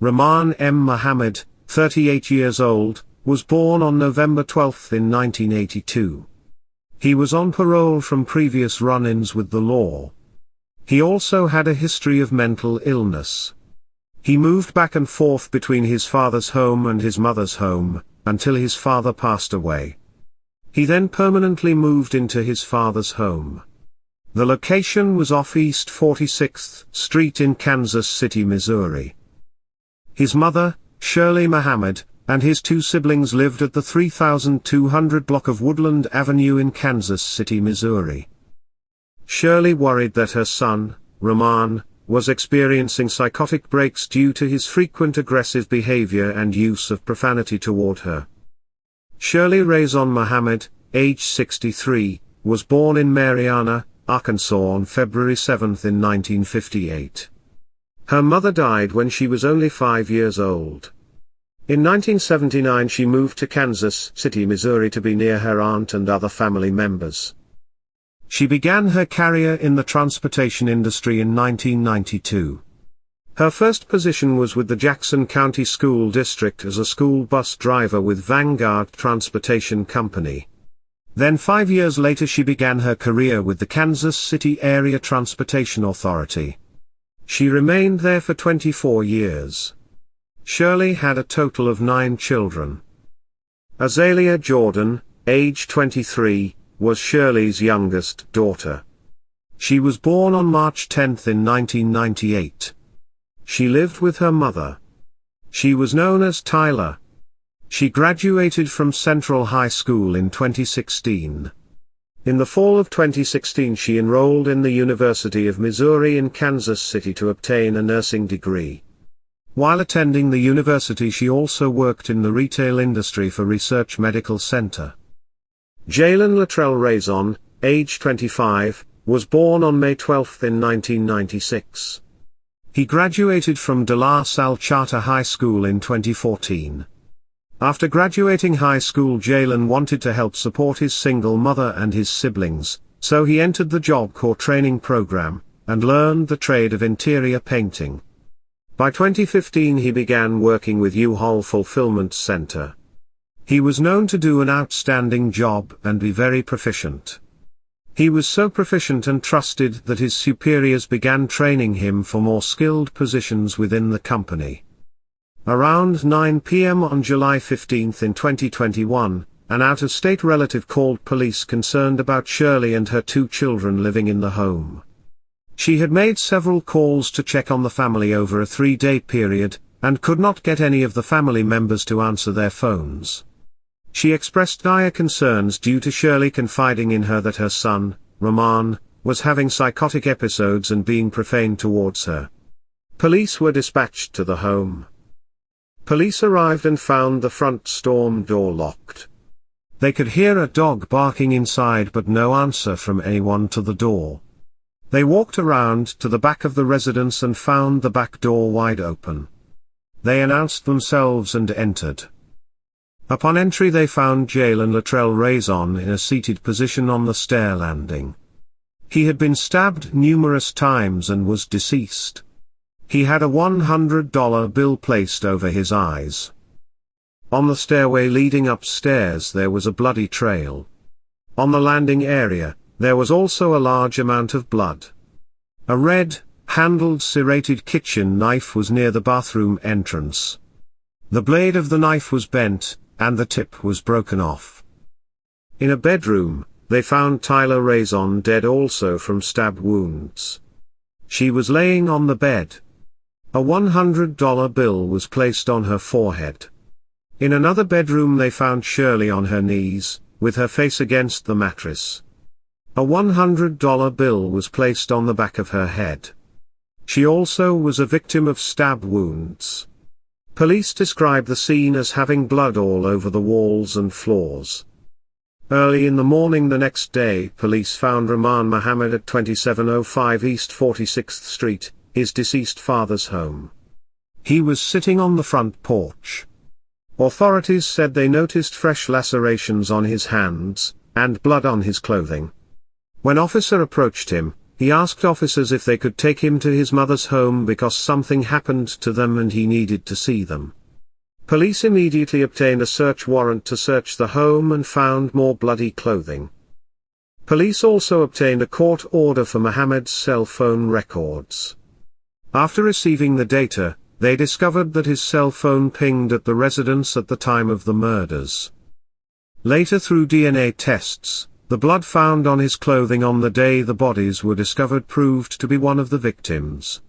Rahman M. Mohammed, 38 years old, was born on November 12 in 1982. He was on parole from previous run-ins with the law. He also had a history of mental illness. He moved back and forth between his father's home and his mother's home, until his father passed away. He then permanently moved into his father's home. The location was off East 46th Street in Kansas City, Missouri. His mother, Shirley Mohammed, and his two siblings lived at the 3200 block of Woodland Avenue in Kansas City, Missouri. Shirley worried that her son, Rahman, was experiencing psychotic breaks due to his frequent aggressive behavior and use of profanity toward her. Shirley Rahman Mohammed, age 63, was born in Marianna, Arkansas on February 7 in 1958. Her mother died when she was only 5 years old. In 1979 she moved to Kansas City, Missouri to be near her aunt and other family members. She began her career in the transportation industry in 1992. Her first position was with the Jackson County School District as a school bus driver with Vanguard Transportation Company. Then 5 years later she began her career with the Kansas City Area Transportation Authority. She remained there for 24 years. Shirley had a total of 9 children. Azalea Jordan, age 23, was Shirley's youngest daughter. She was born on March 10 in 1998. She lived with her mother. She was known as Tyler. She graduated from Central High School in 2016. In the fall of 2016 she enrolled in the University of Missouri in Kansas City to obtain a nursing degree. While attending the university she also worked in the retail industry for Research Medical Center. Jalen Latrell Razon, age 25, was born on May 12 in 1996. He graduated from De La Salle Charter High School in 2014. After graduating high school, Jalen wanted to help support his single mother and his siblings, so he entered the Job Corps training program, and learned the trade of interior painting. By 2015 he began working with U-Haul Fulfillment Center. He was known to do an outstanding job and be very proficient. He was so proficient and trusted that his superiors began training him for more skilled positions within the company. Around 9 p.m. on July 15 in 2021, an out-of-state relative called police concerned about Shirley and her 2 children living in the home. She had made several calls to check on the family over a 3-day period, and could not get any of the family members to answer their phones. She expressed dire concerns due to Shirley confiding in her that her son, Rahman, was having psychotic episodes and being profane towards her. Police were dispatched to the home. Police arrived and found the front storm door locked. They could hear a dog barking inside but no answer from anyone to the door. They walked around to the back of the residence and found the back door wide open. They announced themselves and entered. Upon entry they found Jalen Latrell Razon in a seated position on the stair landing. He had been stabbed numerous times and was deceased. He had a $100 bill placed over his eyes. On the stairway leading upstairs there was a bloody trail. On the landing area, there was also a large amount of blood. A red, handled serrated kitchen knife was near the bathroom entrance. The blade of the knife was bent, and the tip was broken off. In a bedroom, they found Tyler Razon dead also from stab wounds. She was laying on the bed. A $100 bill was placed on her forehead. In another bedroom they found Shirley on her knees, with her face against the mattress. A $100 bill was placed on the back of her head. She also was a victim of stab wounds. Police described the scene as having blood all over the walls and floors. Early in the morning the next day, police found Rahman Mohammed at 2705 East 46th Street, his deceased father's home. He was sitting on the front porch. Authorities said they noticed fresh lacerations on his hands, and blood on his clothing. When officer approached him, He asked officers if they could take him to his mother's home because something happened to them and he needed to see them. Police immediately obtained a search warrant to search the home and found more bloody clothing. Police also obtained a court order for Mohammed's cell phone records. After receiving the data, they discovered that his cell phone pinged at the residence at the time of the murders. Later, through DNA tests, the blood found on his clothing on the day the bodies were discovered proved to be one of the victims.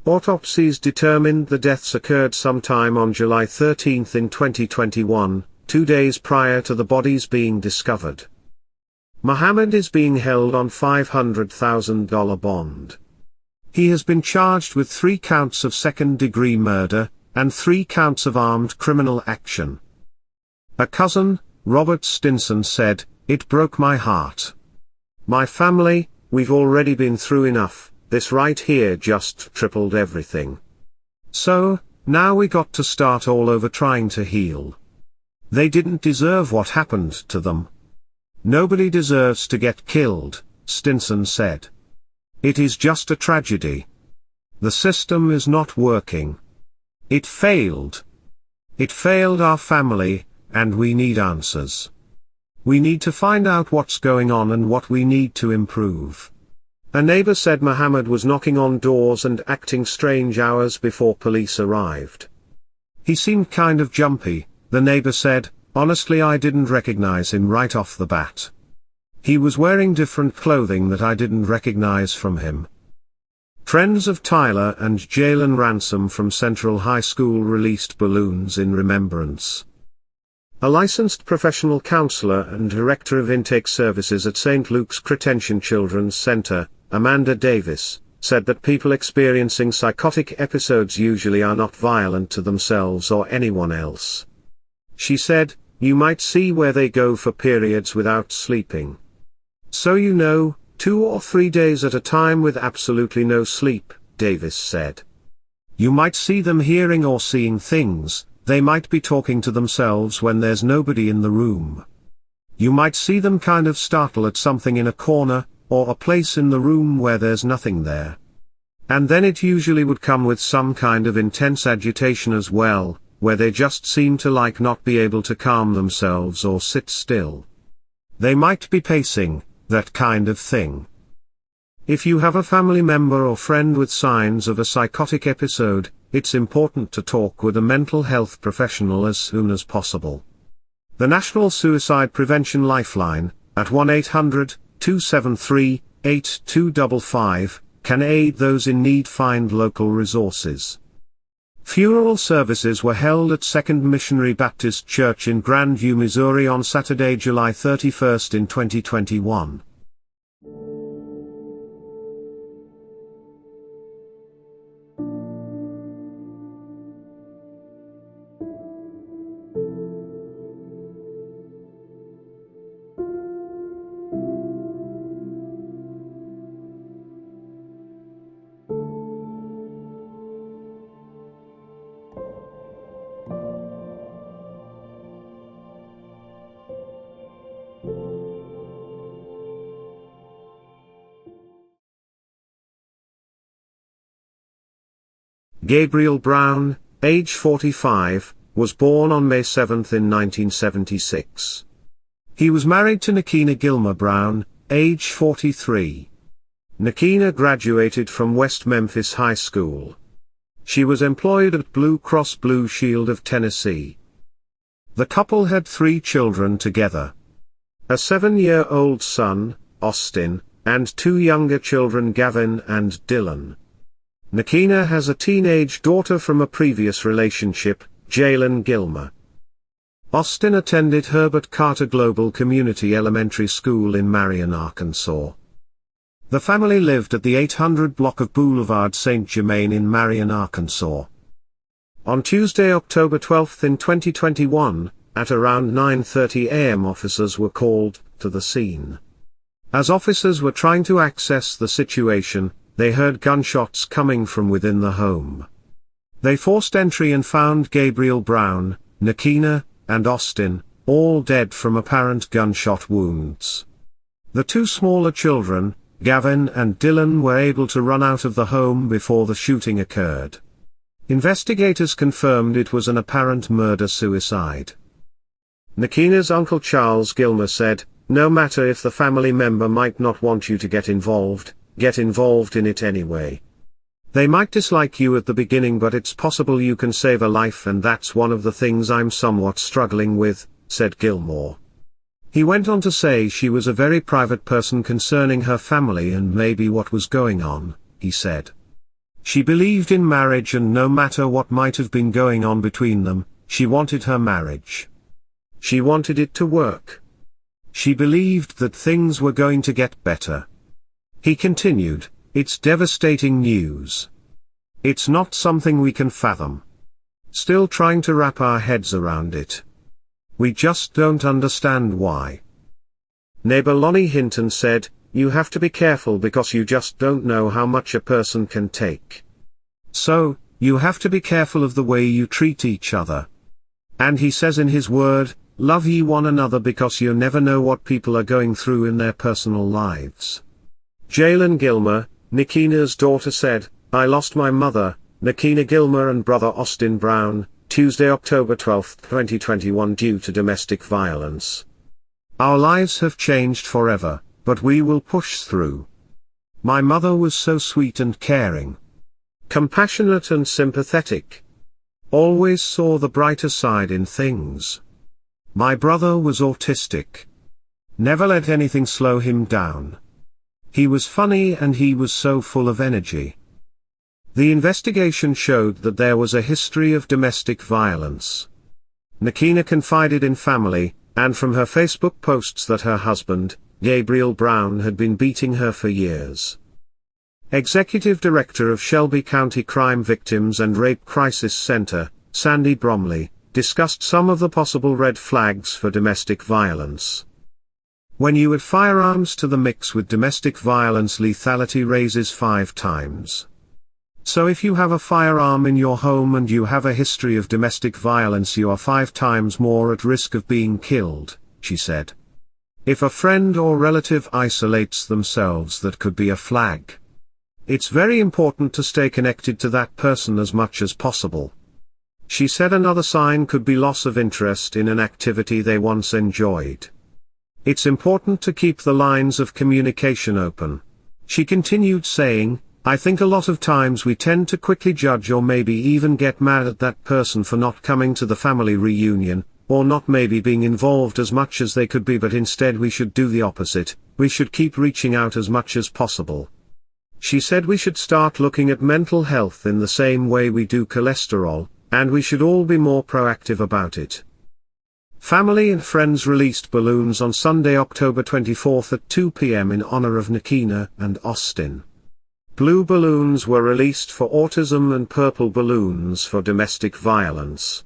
Autopsies determined the deaths occurred sometime on July 13 in 2021, 2 days prior to the bodies being discovered. Mohammed is being held on $500,000 bond. He has been charged with 3 counts of second-degree murder, and 3 counts of armed criminal action. A cousin, Robert Stinson, said, "It broke my heart. My family, we've already been through enough, this right here just tripled everything. So, now we got to start all over trying to heal. They didn't deserve what happened to them. Nobody deserves to get killed," Stinson said. "It is just a tragedy. The system is not working. It failed. It failed our family, and we need answers. We need to find out what's going on and what we need to improve." A neighbor said Mohammed was knocking on doors and acting strange hours before police arrived. "He seemed kind of jumpy," the neighbor said. "Honestly, I didn't recognize him right off the bat. He was wearing different clothing that I didn't recognize from him." Friends of Tyler and Jalen Ransom from Central High School released balloons in remembrance. A licensed professional counselor and director of intake services at St. Luke's Cretention Children's Center, Amanda Davis, said that people experiencing psychotic episodes usually are not violent to themselves or anyone else. She said, "You might see where they go for periods without sleeping. So 2 or 3 days at a time with absolutely no sleep," Davis said. "You might see them hearing or seeing things, they might be talking to themselves when there's nobody in the room. You might see them kind of startle at something in a corner, or a place in the room where there's nothing there. And then it usually would come with some kind of intense agitation as well, where they just seem to not be able to calm themselves or sit still. They might be pacing, that kind of thing." If you have a family member or friend with signs of a psychotic episode, it's important to talk with a mental health professional as soon as possible. The National Suicide Prevention Lifeline, at 1-800-273-8255, can aid those in need find local resources. Funeral services were held at Second Missionary Baptist Church in Grandview, Missouri on Saturday, July 31 in 2021. Gabriel Brown, age 45, was born on May 7 in 1976. He was married to Nakina Gilmer Brown, age 43. Nakina graduated from West Memphis High School. She was employed at Blue Cross Blue Shield of Tennessee. The couple had 3 children together. A 7-year-old son, Austin, and 2 younger children, Gavin and Dylan. Nakina has a teenage daughter from a previous relationship, Jalen Gilmer. Austin attended Herbert Carter Global Community Elementary School in Marion, Arkansas. The family lived at the 800 block of Boulevard St. Germain in Marion, Arkansas. On Tuesday, October 12 in 2021, at around 9:30 a.m. officers were called to the scene. As officers were trying to assess the situation, they heard gunshots coming from within the home. They forced entry and found Gabriel Brown, Nakina, and Austin, all dead from apparent gunshot wounds. The 2 smaller children, Gavin and Dylan were able to run out of the home before the shooting occurred. Investigators confirmed it was an apparent murder-suicide. Nikina's uncle Charles Gilmer said, "No matter if the family member might not want you to get involved in it anyway. They might dislike you at the beginning, but it's possible you can save a life, and that's one of the things I'm somewhat struggling with," said Gilmore. He went on to say she was a very private person concerning her family and maybe what was going on, he said. She believed in marriage, and no matter what might have been going on between them, she wanted her marriage. She wanted it to work. She believed that things were going to get better. He continued, "It's devastating news. It's not something we can fathom. Still trying to wrap our heads around it. We just don't understand why." Neighbor Lonnie Hinton said, "You have to be careful because you just don't know how much a person can take. So, you have to be careful of the way you treat each other. And he says in his word, love ye one another, because you never know what people are going through in their personal lives." Jalen Gilmer, Nikina's daughter, said, "I lost my mother, Nikina Gilmer, and brother Austin Brown, Tuesday, October 12, 2021 due to domestic violence. Our lives have changed forever, but we will push through. My mother was so sweet and caring. Compassionate and sympathetic. Always saw the brighter side in things. My brother was autistic. Never let anything slow him down. He was funny and he was so full of energy." The investigation showed that there was a history of domestic violence. Nikina confided in family, and from her Facebook posts, that her husband, Gabriel Brown, had been beating her for years. Executive Director of Shelby County Crime Victims and Rape Crisis Center, Sandy Bromley, discussed some of the possible red flags for domestic violence. When you add firearms to the mix with domestic violence, lethality raises 5 times. So if you have a firearm in your home and you have a history of domestic violence, you are 5 times more at risk of being killed, she said. If a friend or relative isolates themselves, that could be a flag. It's very important to stay connected to that person as much as possible. She said another sign could be loss of interest in an activity they once enjoyed. It's important to keep the lines of communication open. She continued, saying, "I think a lot of times we tend to quickly judge or maybe even get mad at that person for not coming to the family reunion, or not maybe being involved as much as they could be, but instead we should do the opposite. We should keep reaching out as much as possible." She said we should start looking at mental health in the same way we do cholesterol, and we should all be more proactive about it. Family and friends released balloons on Sunday, October 24 at 2 p.m. in honor of Nikina and Austin. Blue balloons were released for autism and purple balloons for domestic violence.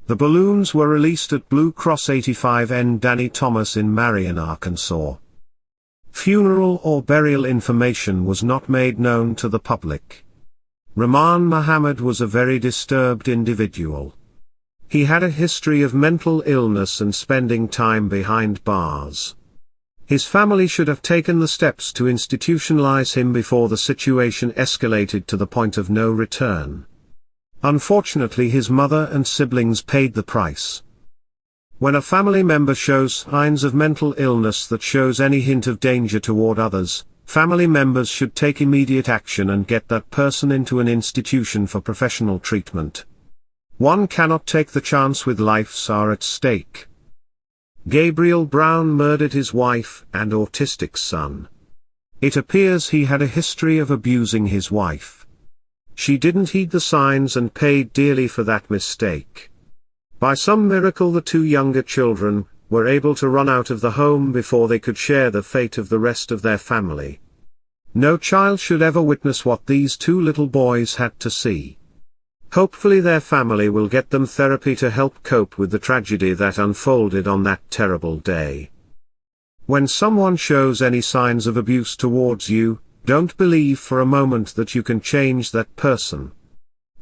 The balloons were released at Blue Cross 85N Danny Thomas in Marion, Arkansas. Funeral or burial information was not made known to the public. Rahman M was a very disturbed individual. He had a history of mental illness and spending time behind bars. His family should have taken the steps to institutionalize him before the situation escalated to the point of no return. Unfortunately, his mother and siblings paid the price. When a family member shows signs of mental illness that shows any hint of danger toward others, family members should take immediate action and get that person into an institution for professional treatment. One cannot take the chance with lives are at stake. Gabriel Brown murdered his wife and autistic son. It appears he had a history of abusing his wife. She didn't heed the signs and paid dearly for that mistake. By some miracle, the 2 younger children were able to run out of the home before they could share the fate of the rest of their family. No child should ever witness what these 2 little boys had to see. Hopefully their family will get them therapy to help cope with the tragedy that unfolded on that terrible day. When someone shows any signs of abuse towards you, don't believe for a moment that you can change that person.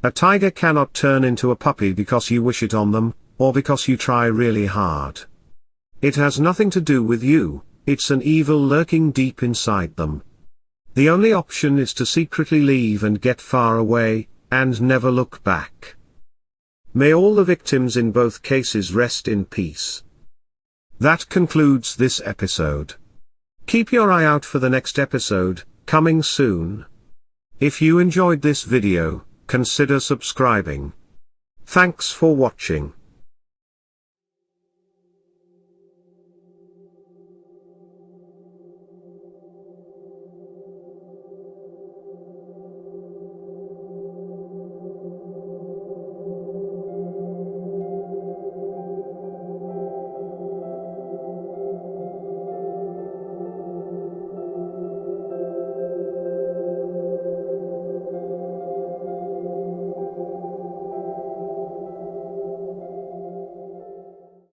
A tiger cannot turn into a puppy because you wish it on them, or because you try really hard. It has nothing to do with you, it's an evil lurking deep inside them, The only option is to secretly leave and get far away, and never look back. May all the victims in both cases rest in peace. That concludes this episode. Keep your eye out for the next episode, coming soon. If you enjoyed this video, consider subscribing. Thanks for watching.